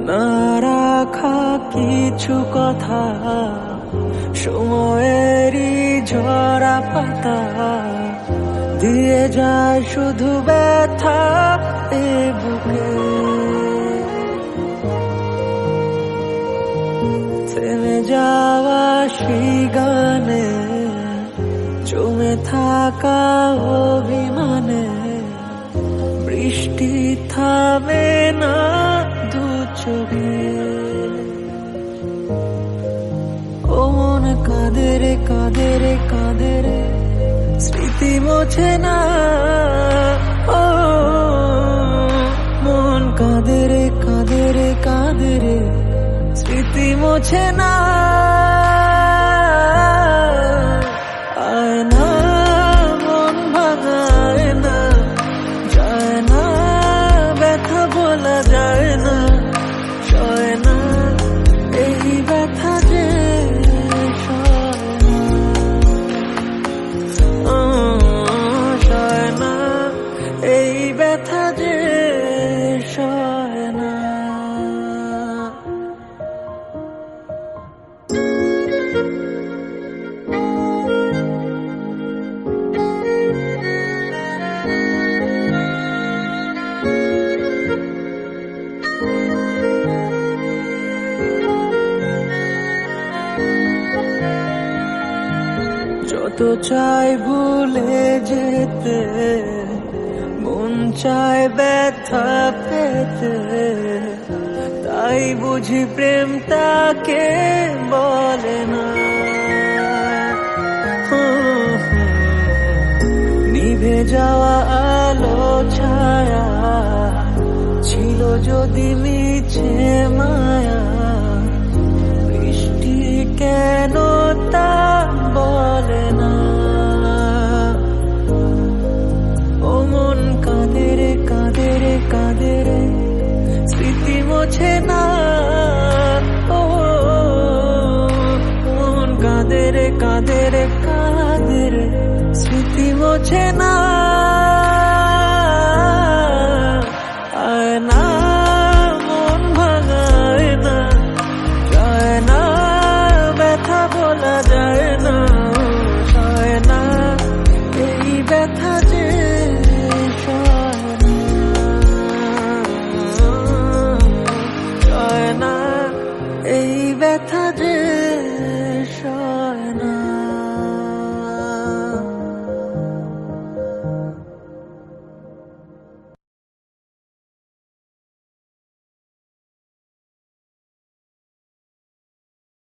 না রাখা কিছু কথা, সময়েরই ঝরা পাতা দিয়ে যায় শুধু ব্যথা এ বুকে। থেমে যাওয়া সেই গানে, জমে থাকা অভিমানে, বৃষ্টি থামে না দু চোখে। ও মন কাঁদে রে কাঁদে রে কাঁদে রে, স্মৃতি মোছে না। ও মন কাঁদে রে কাঁদে রে কাঁদে রে, স্মৃতি মোছে না। আয় না মন ভাঙায় না, যায় না ব্যথা বলা যায় না, সয় না এই ব্যথা যে সয় না, এই ব্যথা যে সয় না। যত চাই ভুলে যেতে, মন চায় ব্যথা পেতে, তাই বুঝি প্রেম তাকে বলে না। নিভে যাওয়া আলো ছায়া ছিল যদি মিছে মায়া, বৃষ্টি কেন তা বলে না। ও মন কাঁদে রে কাঁদে রে কাঁদে রে, স্মৃতি মোছে না। ও মন কাঁদে রে কাঁদে রে কাঁদে রে, স্মৃতি মোছে না।